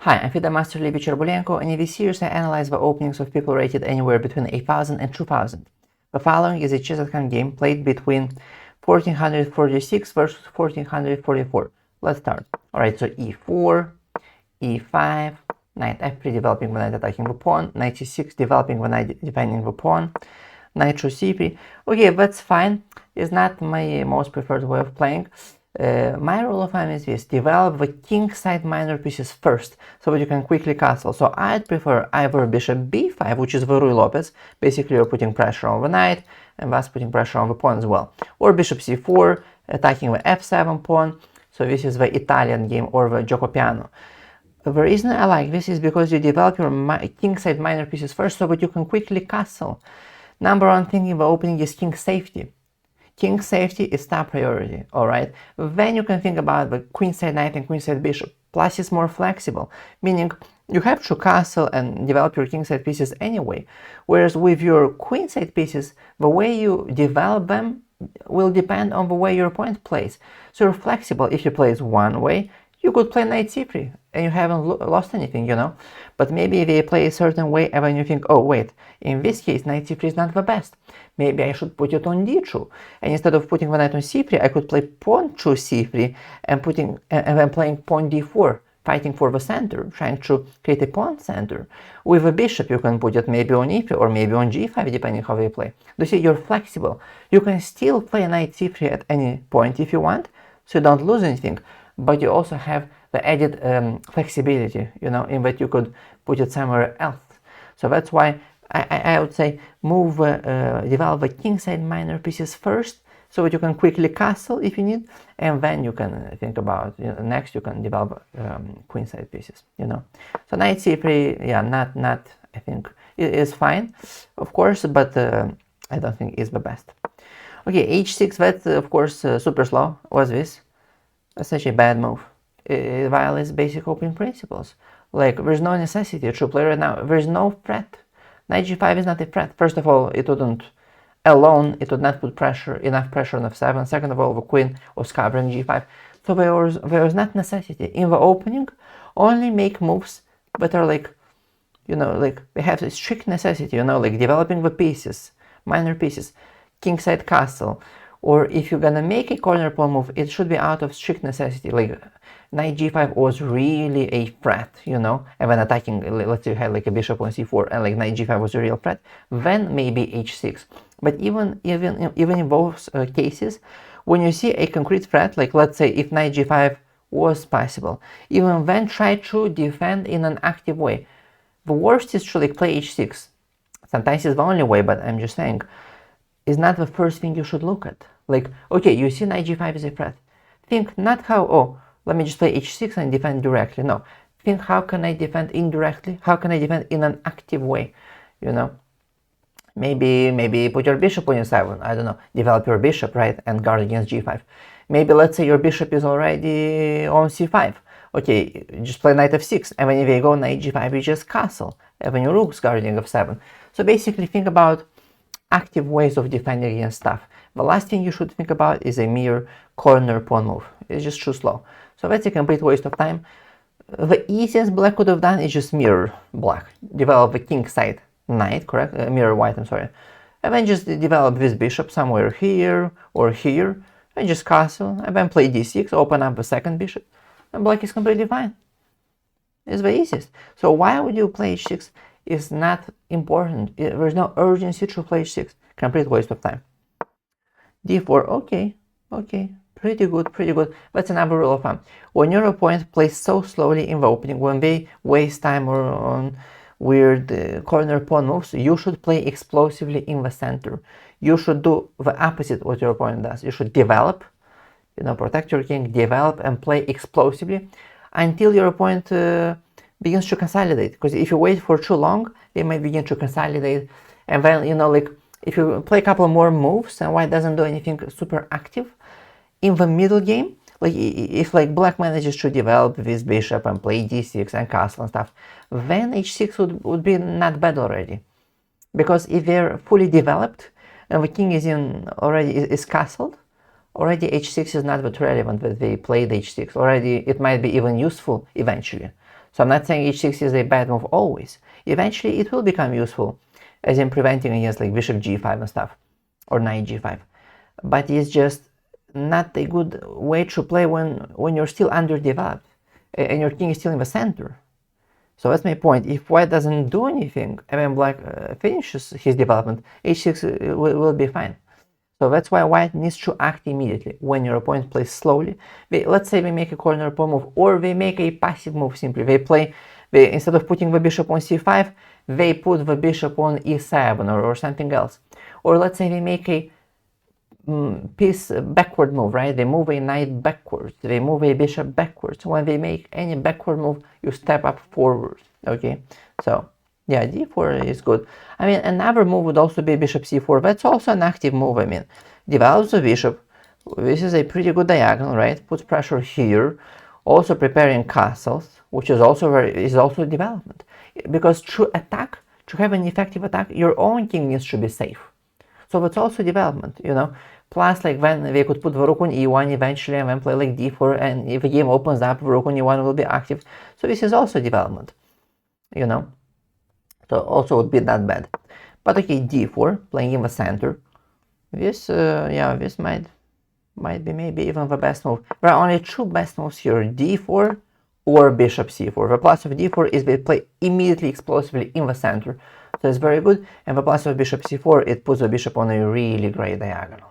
Hi, I'm FIDE Master Levy Cherbolenko, and in this series I analyze the openings of people rated anywhere between 8,000 and 2,000. The following is a chess.com game played between 1446 versus 1444. Let's start. Alright, so e4, e5, knight f3 developing the knight attacking the pawn, knight c6 developing the knight defending the pawn, knight through c3. Okay, that's fine. It's not my most preferred way of playing. My rule of thumb is this: develop the king side minor pieces first, so that you can quickly castle. So I'd prefer either bishop b5, which is the Ruy Lopez, basically you're putting pressure on the knight, and thus putting pressure on the pawn as well. Or bishop c4, attacking the f7 pawn, so this is the Italian game, or the Giocopiano. The reason I like this is because you develop your king side minor pieces first, so that you can quickly castle. Number one thing in the opening is king safety. King safety is top priority, alright? Then you can think about the queenside knight and queenside bishop. Plus it's more flexible, meaning you have to castle and develop your kingside pieces anyway. Whereas with your queenside pieces, the way you develop them will depend on the way your opponent plays. So you're flexible. If you play one way, you could play knight c3 and you haven't lost anything, you know. But maybe they play a certain way and then you think, oh wait, in this case knight c3 is not the best. Maybe I should put it on d2. And instead of putting the knight on c3, I could play pawn to c3 and then playing pawn d4, fighting for the center, trying to create a pawn center. With a bishop, you can put it maybe on e3 or maybe on g5, depending how you play. You see, you're flexible. You can still play knight c3 at any point if you want, so you don't lose anything. But you also have the added flexibility, you know, in that you could put it somewhere else. So that's why I would say develop the kingside minor pieces first, so that you can quickly castle if you need, and then you can think about, you know, next you can develop queenside pieces, you know. So knight c3, yeah, not I think it is fine, of course, but I don't think it's the best. Okay, h6, that's of course super slow. What's this? That's such a bad move. It violates basic opening principles. Like, there's no necessity to play right now. There's no threat. Knight g5 is not a threat. First of all, it would not put enough pressure on f7. Second of all, the queen was covering g5. So there was not necessity. In the opening, only make moves that are like, you know, like they have a strict necessity, you know, like developing the pieces, minor pieces, kingside castle. Or if you're gonna make a corner pawn move, it should be out of strict necessity. Like knight g5 was really a threat, you know, and when attacking, let's say you had like a bishop on c4 and like knight g5 was a real threat, then maybe h6. But even in those cases, when you see a concrete threat, like let's say if knight g5 was possible, even then try to defend in an active way. The worst is to like play h6. Sometimes it's the only way, but I'm just saying, is not the first thing you should look at. Like, okay, you see knight g5 is a threat. Think not how, oh, let me just play h6 and defend directly. No, think how can I defend indirectly? How can I defend in an active way? You know, maybe put your bishop on e7. I don't know, develop your bishop, right, and guard against g5. Maybe let's say your bishop is already on c5. Okay, just play knight f6, and when you go knight g5, you just castle, and when your rook's guarding f7. So basically, think about active ways of defending against stuff. The last thing you should think about is a mere corner pawn move. It's just too slow. So that's a complete waste of time. The easiest black could have done is just mirror black. Develop the king side knight, correct? Mirror white, I'm sorry. And then just develop this bishop somewhere here or here, and just castle, and then play d6, open up the second bishop, and black is completely fine. It's the easiest. So why would you play h6? Is not important. There's no urgency to play h6. Complete waste of time. d4, okay, pretty good. That's another rule of thumb. When your opponent plays so slowly in the opening, when they waste time on weird corner pawn moves, you should play explosively in the center. You should do the opposite what your opponent does. You should develop, you know, protect your king, develop and play explosively until your opponent begins to consolidate. Because if you wait for too long, they might begin to consolidate, and then, you know, like if you play a couple more moves and white doesn't do anything super active in the middle game, like if like black manages to develop this bishop and play d6 and castle and stuff, then h6 would be not bad already. Because if they're fully developed and the king is castled, already h6 is not that relevant that they played h6. Already it might be even useful eventually. So I'm not saying h6 is a bad move always. Eventually it will become useful, as in preventing against like bishop g5 and stuff, or knight g5. But it's just not a good way to play when you're still underdeveloped and your king is still in the center. So that's my point. If white doesn't do anything and then black finishes his development, h6 will be fine. So that's why white needs to act immediately when your opponent plays slowly. Let's say they make a corner pawn move, or they make a passive move simply. Instead of putting the bishop on c5, they put the bishop on e7 or something else. Or let's say they make a piece backward move, right? They move a knight backwards, they move a bishop backwards. When they make any backward move, you step up forward, okay? So yeah, d4 is good. I mean, another move would also be bishop c4. That's also an active move. I mean, develops the bishop. This is a pretty good diagonal, right? Puts pressure here. Also preparing castles, which is also development. Because to have an effective attack, your own king needs to be safe. So that's also development, you know. Plus, like when they could put the rook on e1 eventually and then play like d4, and if the game opens up, the rook on e1 will be active. So this is also development, you know. So also would be that bad. But okay, d4, playing in the center. This, yeah, this might be maybe even the best move. There are only two best moves here, d4 or bishop c4. The plus of d4 is they play immediately explosively in the center. So it's very good. And the plus of bishop c4, it puts the bishop on a really great diagonal.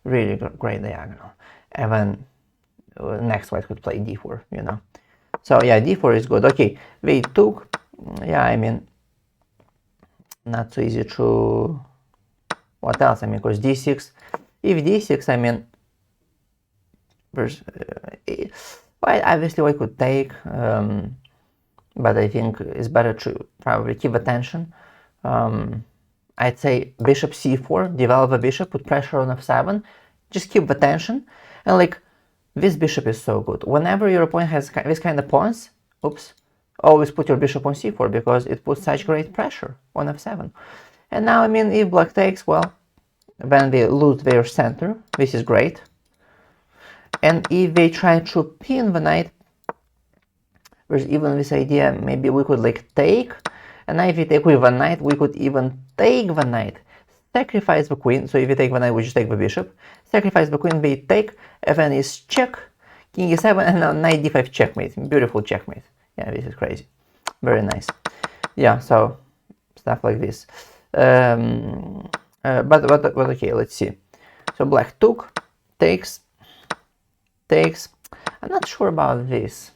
Really great diagonal. And then next white could play d4, you know. So yeah, d4 is good. Okay, they took, yeah, I mean, not so easy to, what else? I mean, because d6, if d6, I mean, there's, well, obviously we could take, but I think it's better to probably keep attention. I'd say bishop c4, develop a bishop, put pressure on f7, just keep the tension, and like, this bishop is so good. Whenever your opponent has this kind of pawns, oops, always put your bishop on c4 because it puts such great pressure on f7. And now, I mean, if black takes, well, then they lose their center. This is great. And if they try to pin the knight, there's even this idea, maybe we could like take, and now if we take with a knight, we could even take the knight, sacrifice the queen. So if you take the knight, we just take the bishop, sacrifice the queen, they take, and then is check, king e7, and now knight d5 checkmate. Beautiful checkmate. Yeah, this is crazy. Very nice. Yeah, so stuff like this. But okay, let's see. So black took, takes. I'm not sure about this.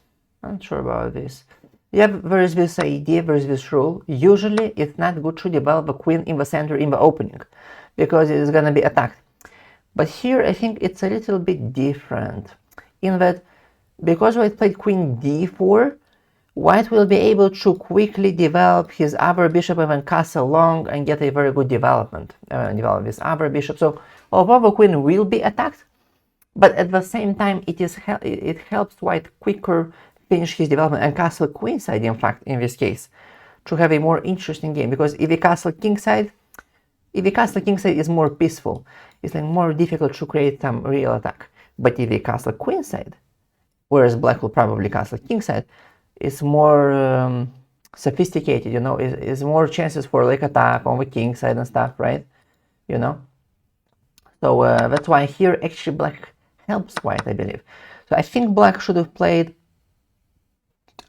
Yeah, there is this idea, there is this rule. Usually, it's not good to develop a queen in the center in the opening, because it is going to be attacked. But here, I think it's a little bit different, in that because white played queen d4, white will be able to quickly develop his other bishop and then castle long and get a very good development. Develop this other bishop. So although the queen will be attacked, but at the same time it helps white quicker finish his development and castle queenside, in fact, in this case, to have a more interesting game. Because if the castle kingside is more peaceful, it's like more difficult to create some real attack. But if the castle queenside, whereas black will probably castle kingside, it's more sophisticated, you know, is more chances for like attack on the king side and stuff, right? You know, so that's why here actually black helps white, I believe. So I think black should have played,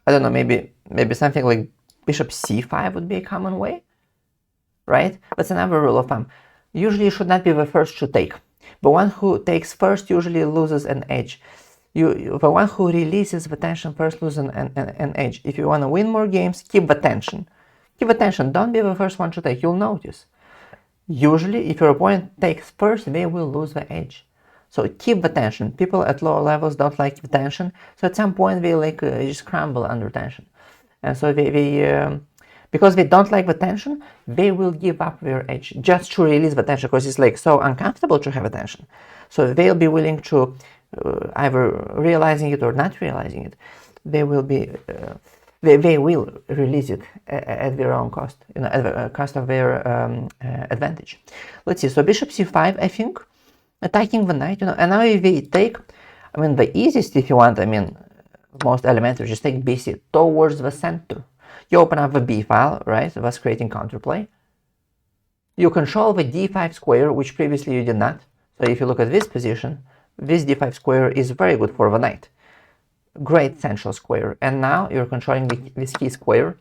I don't know, maybe something like bishop c5 would be a common way, right? That's another rule of thumb. Usually you should not be the first to take, but one who takes first usually loses an edge. The one who releases the tension first loses an edge. If you want to win more games, keep the tension. Keep the tension. Don't be the first one to take. You'll notice. Usually, if your opponent takes first, they will lose the edge. So keep the tension. People at lower levels don't like the tension. So at some point, they like just crumble under tension. And so because they don't like the tension, they will give up their edge just to release the tension, because it's like so uncomfortable to have a tension. So they'll be willing to either realizing it or not realizing it, they will be they will release it at their own cost, you know, at the cost of their advantage. Let's see. So bishop c5, I think, attacking the knight, you know, and now if they take, I mean, the easiest, if you want, I mean, most elementary, just take bc towards the center. You open up the b file, right, thus creating counterplay. You control the d5 square, which previously you did not. So if you look at this position, this d5 square is very good for the knight. Great central square. And now you're controlling this key square.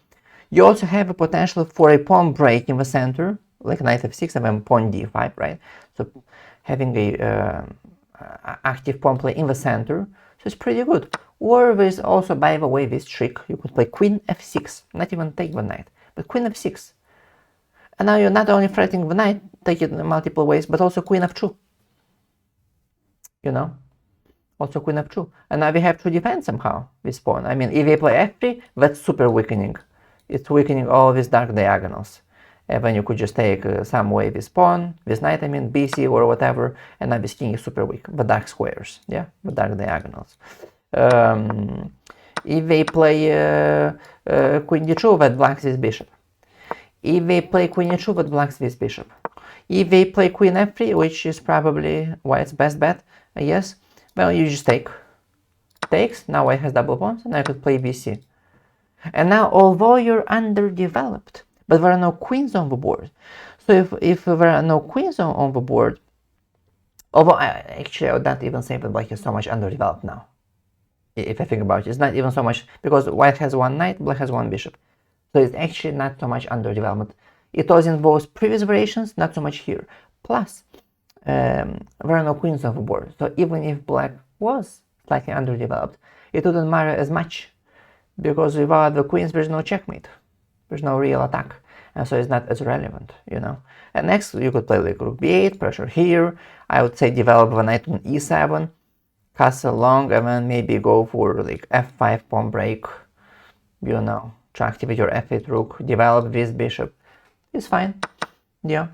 You also have a potential for a pawn break in the center, like knight f6 and then pawn d5, right? So having a active pawn play in the center, so it's pretty good. Or there's also, by the way, this trick. You could play queen f6, not even take the knight, but queen f6. And now you're not only threatening the knight, take it in multiple ways, but also queen f2. You know? Also queen f2. And now we have to defend somehow this pawn. I mean, if they play f3, that's super weakening. It's weakening all these dark diagonals. And then you could just take some way this pawn, this knight, I mean, bc or whatever, and now this king is super weak. The dark squares, yeah, the dark diagonals. If they play queen d2, that blocks this bishop. If they play queen e2, that blocks this bishop. If they play queen f3, which is probably white's best bet, I guess, well, you just take. Takes, now white has double pawns, and I could play bc. And now, although you're underdeveloped, but there are no queens on the board. So if there are no queens on the board, although actually I would not even say that black is so much underdeveloped now. If I think about it, it's not even so much, because white has one knight, black has one bishop. So it's actually not so much underdevelopment. It was in both previous variations, not so much here. Plus, there are no queens on the board. So even if black was slightly underdeveloped, it wouldn't matter as much, because without the queens, there's no checkmate. There's no real attack. And so it's not as relevant, you know. And next, you could play like rook b8, pressure here. I would say develop the knight on e7, castle long, and then maybe go for like f5 pawn break, you know, to activate your f8 rook, develop this bishop. It's fine, yeah.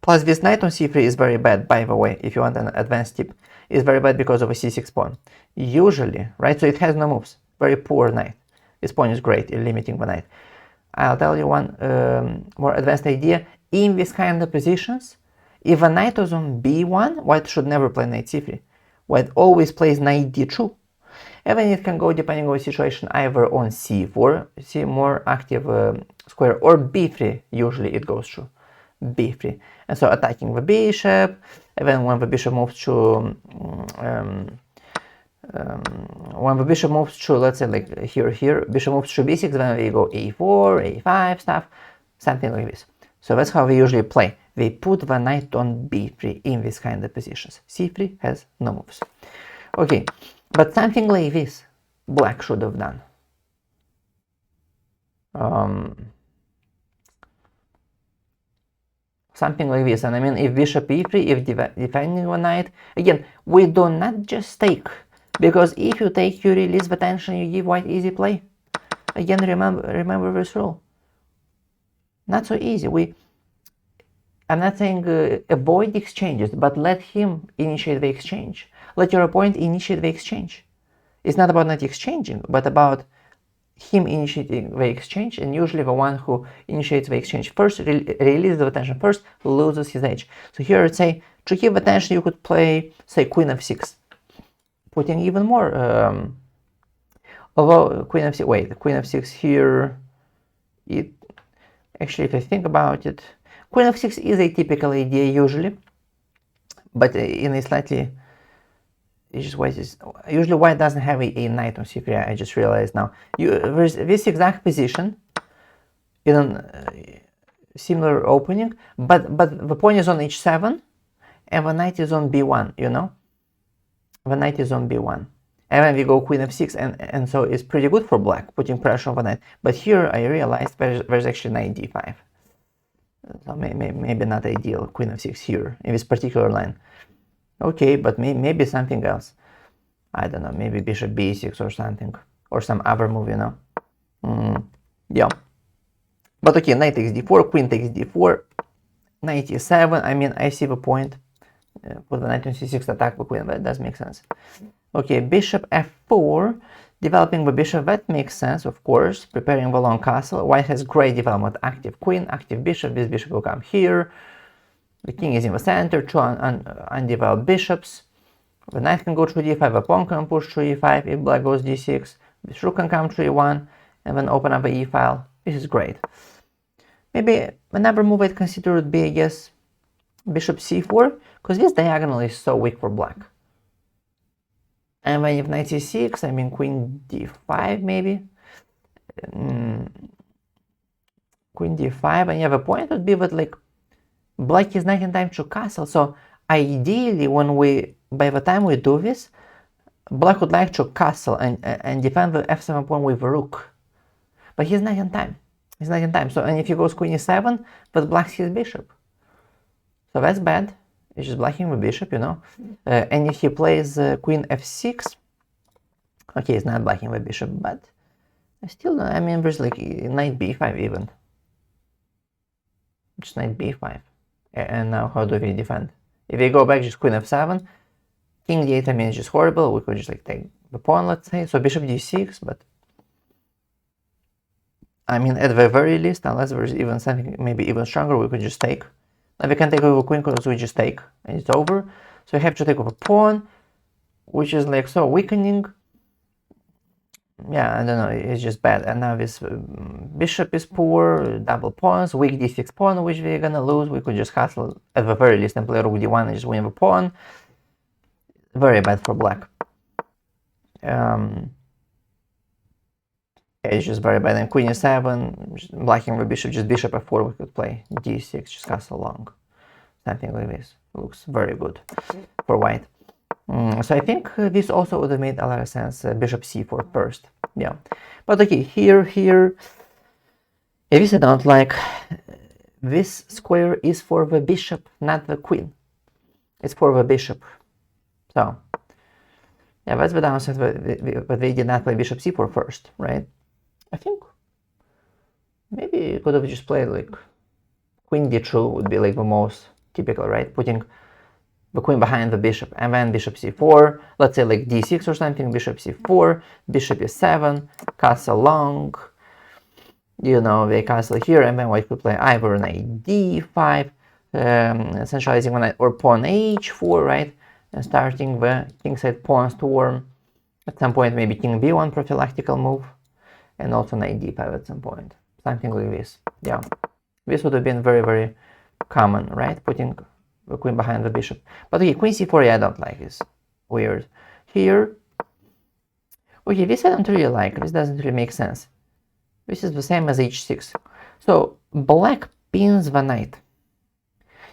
Plus this knight on c3 is very bad, by the way, if you want an advanced tip. It's very bad because of a c6 pawn. Usually, right, so it has no moves. Very poor knight. This pawn is great in limiting the knight. I'll tell you one more advanced idea. In this kind of positions, if a knight is on b1, white should never play knight c3. White always plays knight d2. And then it can go, depending on the situation, either on c4, see more active square, or b3, usually it goes through b3. And so attacking the bishop, and then when the bishop moves to let's say like here, bishop moves to b6, then we go a4, a5 stuff, something like this. So that's how we usually play. They put the knight on b3 in this kind of positions. c3 has no moves. Okay, but something like this, black should have done. Something like this, and I mean, if bishop e3, if defending the knight, again, we do not just take. Because if you take, you release the tension, you give white easy play. Again, remember this rule. Not so easy. I'm not saying avoid exchanges, but let him initiate the exchange. Let your opponent initiate the exchange. It's not about not exchanging, but about him initiating the exchange, and usually the one who initiates the exchange first, releases the tension first, loses his edge. So here I'd say, to keep the tension, you could play, say, queen f6. Putting even more, although queen f6 here, actually, if I think about it, queen f6 is a typical idea usually, but in a slightly, usually white doesn't have a knight on c3, I just realized now. There's this exact position in a similar opening, but the pawn is on h7, and the knight is on b1, you know? The knight is on b1, and then we go queen f6, and so it's pretty good for black, putting pressure on the knight. But here I realized there's actually knight d5, so maybe not ideal, queen f6 here in this particular line. Okay, but maybe something else. I don't know, maybe bishop b6 or something, or some other move, you know. Yeah. But okay, knight takes d4, queen takes d4, knight e7. I mean, I see the point. Put the knight on c6, attack the queen, that does make sense. Okay, bishop f4, developing the bishop, that makes sense, of course. Preparing the long castle. White has great development, active queen, active bishop. This bishop will come here. The king is in the center, two undeveloped bishops. The knight can go through d5, the pawn can push through e5, if black goes d6, the rook can come through e1, and then open up the e-file. This is great. Maybe another move I'd consider would be, I guess, bishop c4, because this diagonal is so weak for black. And then if knight c6, I mean queen d5 maybe. Queen d5, and yeah, the point would be that like black is not in time to castle, so ideally by the time we do this, black would like to castle and defend the f7 pawn with the rook, but he's not in time. He's not in time. So, and if he goes queen e7, but blocks his bishop, so that's bad. It's just blocking the bishop, you know. And if he plays queen f6, okay, it's not blocking the bishop, but I still don't. I mean, there's like knight b5 even. Just knight b5. And now how do we defend? If we go back, just queen f7, king d8, I mean, it's just horrible. We could just like take the pawn, let's say. So bishop d6, but I mean, at the very least, unless there's even something maybe even stronger, we could just take. Now we can take over queen because we just take, and it's over. So we have to take over pawn, which is like so weakening. Yeah, I don't know, it's just bad. And now this bishop is poor, double pawns, weak d6 pawn, which we're gonna lose. We could just castle at the very least and play rook d1 and just win the pawn. Very bad for black. It's just very bad. And queen e7, blocking the bishop, just bishop f4, we could play d6, just castle long. Something like this. Looks very good for white. So I think this also would have made a lot of sense. Bishop c4 first. Yeah. But okay, here, this I don't like. This square is for the bishop, not the queen. It's for the bishop. So, yeah, that's the downside, but they did not play bishop c4 first, right? I think maybe you could have just played like queen d2 would be like the most typical, right? Putting the queen behind the bishop, and then bishop c4, let's say like d6 or something, bishop c4, bishop e7, castle long, you know, they castle here, and then white could play either knight d5, centralizing one knight, or pawn h4, right, and starting the kingside pawn storm. At some point, maybe king b1 prophylactical move, and also knight d5 at some point, something like this. Yeah, this would have been very, very common, right, putting the queen behind the bishop. But okay, queen c4, yeah, I don't like, it's weird. Here, okay, this I don't really like, this doesn't really make sense. This is the same as h6. So, black pins the knight.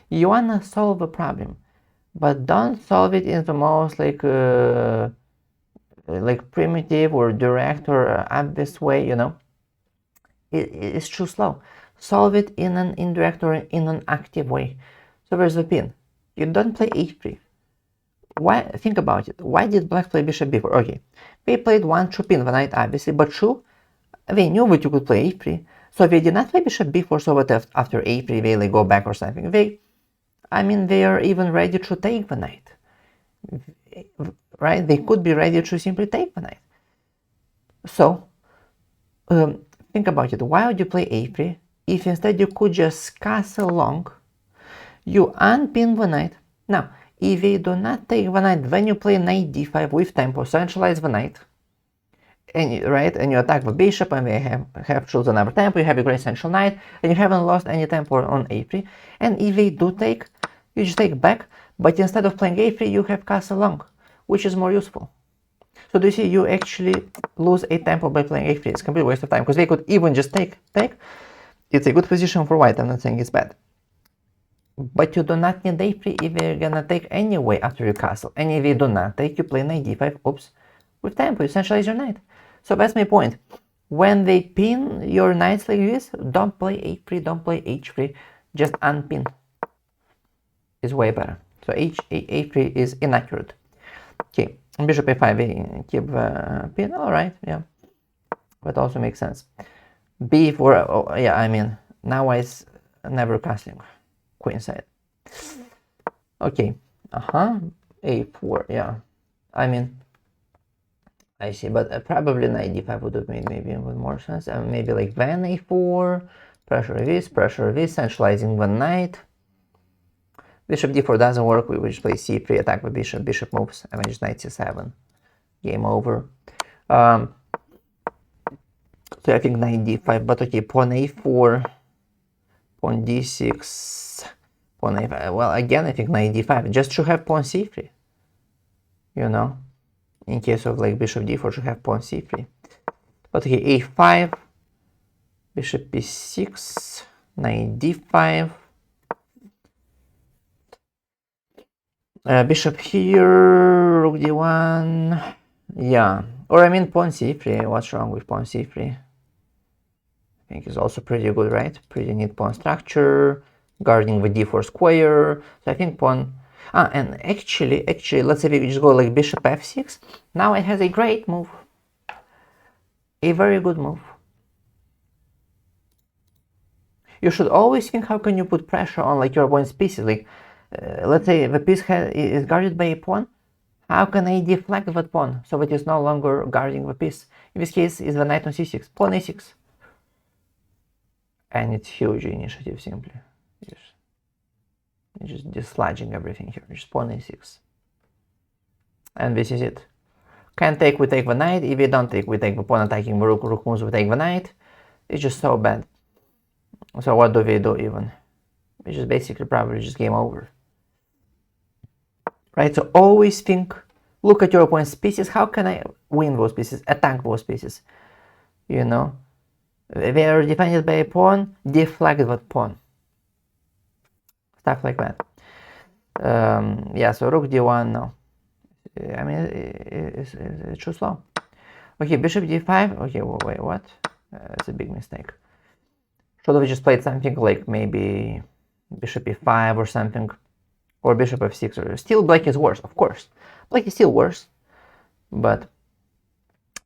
You wanna solve the problem, but don't solve it in the most like primitive or direct or obvious way, you know. It's too slow. Solve it in an indirect or in an active way. So there's the pin. You don't play h3. Why? Think about it. Why did black play bishop b4? Okay, they played 1 to pin the knight, obviously, but 2, they knew that you could play h3. So they did not play bishop b4 so that after h3 they like go back or something. They are even ready to take the knight. Right? They could be ready to simply take the knight. So, think about it. Why would you play h3 if instead you could just castle long? You unpin the knight. Now, if they do not take the knight, then you play knight d5 with tempo, centralize the knight, and you attack the bishop, and they have chosen another tempo. You have a great central knight, and you haven't lost any tempo on a3. And if they do take, you just take back, but instead of playing a3, you have castle long, which is more useful. So do you see, you actually lose a tempo by playing a3. It's a complete waste of time, because they could even just take. It's a good position for white, I'm not saying it's bad. But you do not need a3 if you're gonna take anyway after your castle. And if you do not take, you play knight d5, oops, with tempo, you centralize your knight. So that's my point. When they pin your knights like this, don't play a3, don't play h3, just unpin. It's way better. So a3 is inaccurate. Okay, bishop a5, we keep pin, alright, yeah. That also makes sense. b4, oh, yeah, I mean, now it's never castling. Queenside. Okay. A4. Yeah. I mean, I see. But probably knight d5 would have made maybe even more sense. Maybe like then a4. Pressure this, centralizing the knight. Bishop d4 doesn't work, we just play c3, attack with bishop, bishop moves, and then just knight c7. Game over. So I think knight d5, but okay, pawn a4, pawn d6, pawn a5. Well, again, I think knight d5, just to have pawn c3, you know, in case of like bishop d4, to have pawn c3. But okay, a5, bishop b6, knight d5, bishop here, rook d1, yeah, or I mean pawn c3, what's wrong with pawn c3? I think it's also pretty good, right? Pretty neat pawn structure, guarding the d4 square, so I think pawn, and actually, let's say we just go like bishop f6, now it has a great move, a very good move. You should always think how can you put pressure on like your opponent's pieces, like let's say the piece is guarded by a pawn, how can I deflect that pawn so that it's no longer guarding the piece? In this case, is the knight on c6, pawn a6. And it's huge initiative simply. Just dislodging everything here, just pawn a6. And this is it. Can't take, we take the knight. If we don't take, we take the pawn attacking the rook, rook moves, we take the knight. It's just so bad. So what do we do even? We just basically probably just game over. Right, so always think, look at your opponent's pieces, how can I win those pieces, attack those pieces, you know, they are defended by a pawn, deflect that pawn, stuff like that. Yeah, so rook d1, no, I mean, it's too slow. Okay, bishop d5, okay, wait, what? It's a big mistake. Should have just played something like maybe bishop e5 or something. Or bishop f6, or still black is worse, of course. Black is still worse, but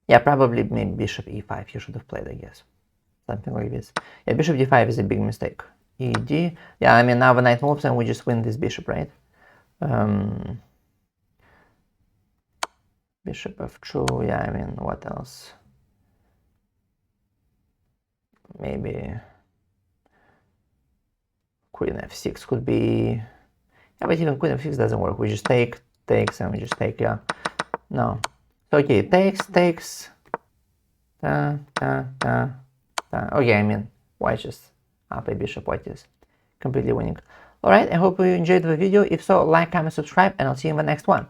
yeah, probably maybe bishop e5 you should have played, I guess. Something like this. Yeah, bishop d5 is a big mistake. ed, yeah, I mean now the knight moves and we just win this bishop, right? Bishop f2, yeah, I mean, what else? Maybe queen f6 could be... Yeah, but even queen f6 doesn't work. We just takes, and we just take, yeah. No. So, okay, takes. Okay, I mean, white just up a bishop, white is completely winning. Alright, I hope you enjoyed the video. If so, like, comment, subscribe, and I'll see you in the next one.